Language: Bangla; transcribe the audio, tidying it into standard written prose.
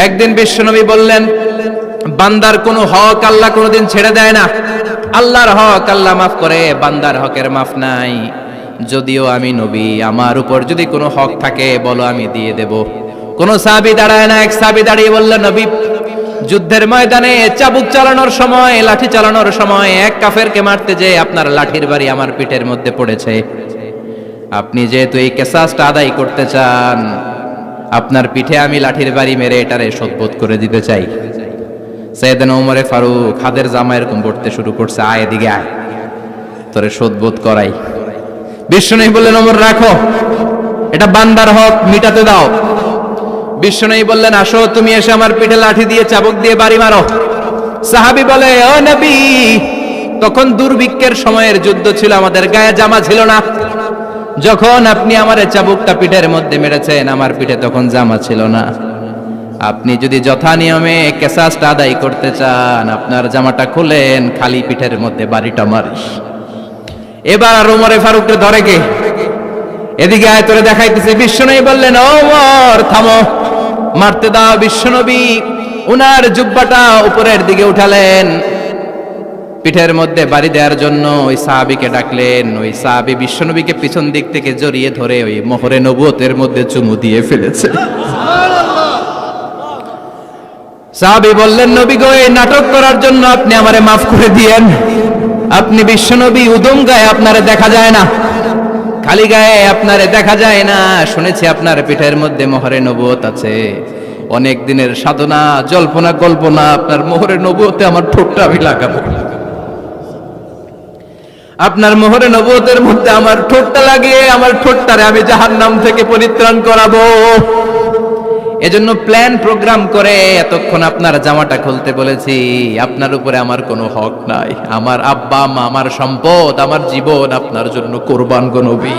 একদিন বিশ্বনবী বললেন, বান্দার কোনো হক আল্লাহ কোনোদিন ছেড়ে দেয় না। আল্লাহর হক আল্লাহ মাফ করে, বান্দার হকের মাফ নাই। যদিও আমি নবী, আমার উপর যদি কোনো হক থাকে বলো, আমি দিয়ে দেব। কোন সাহাবী দাঁড়ায় না। এক সাহাবী দাঁড়িয়ে বললেন, নবী, যুদ্ধের ময়দানে চাবুক চালানোর সময়, লাঠি চালানোর সময় এক কাফেরকে মারতে যেয়ে আপনার লাঠির বাড়ি আমার পিঠের মধ্যে পড়েছে। আপনি যেহেতু এই কিসাসটা আদায় করতে চান, আপনার পিঠে আমি লাঠির বাড়ি মেরে এটারে শোধবোধ করে দিতে চাই। সাইয়েদনা ওমরে ফারুক হাদের জামা এরকম পড়তে শুরু করছে, আয় এদিকে আয়, তোরে শোধবোধ করাই। বিশ্বনবী বললেন, ওমর রাখো, এটা বান্দার হক, মিটাতে দাও। বিশ্বনবী বললেন, আসো, তুমি এসে আমার পিঠে লাঠি দিয়ে চাবুক দিয়ে বাড়ি মারো। সাহাবী বলে, ও নবী, তখন দুর্ভিক্ষের সময়ের যুদ্ধ ছিল, আমাদের গায়ে জামা ছিল না। যখন আপনি আমার চাবুকটা পিঠের মধ্যে মেরেছেন, আমার পিঠে তখন জামা ছিল না। আপনি যদি যথা নিয়মে কিসাসটা আদায় করতে চান, আপনার জামাটা খুলেন, খালি পিঠের মধ্যে বাড়িটা মারিস। এবার আর ওমরে ফারুককে ধরে কে? এদিকে আয়, তোরে দেখাইতেছে। বিশ্বনবী বললেন, ওমর থামো, মারতে দাও। বিশ্বনবী উনার জুব্বাটা উপরের দিকে উঠালেন, পিঠের মধ্যে বাড়ি দেওয়ার জন্য ওই সাহাবীকে ডাকলেন। ওই সাহাবী বিশ্বনবীকে পিছন দিক থেকে জড়িয়ে ধরে ওই মোহরে নবুয়তের মধ্যে চুমু দিয়ে ফেলেছে। সাহাবী বললেন, নবী গো, এই নাটক করার জন্য আপনি আমারে মাফ করে দিয়েন। আপনি বিশ্বনবী, উদম গায়ে আপনারে দেখা যায় না, খালি গায়ে আপনারে দেখা যায় না। শুনেছি আপনার পিঠের মধ্যে মোহরে নবুয়ত আছে। অনেক দিনের সাধনা, জল্পনা কল্পনা, আপনার মোহরে নবুয়তে আমার ঠোঁটটা আমি লাগাবো। আপনার মোহরে নবুয়তের মধ্যে আমার ঠোঁটটা লাগিয়ে আমার ঠোঁটটারে আমি জাহান্নাম থেকে পরিত্রাণ করাবো। এজন্য প্ল্যান প্রোগ্রাম করে এতক্ষণ আপনার জামাটা খুলতে বলেছি। আপনার উপরে আমার কোনো হক নাই। আমার আব্বা মা, আমার সম্পদ, আমার জীবন আপনার জন্য কোরবান গো নবী।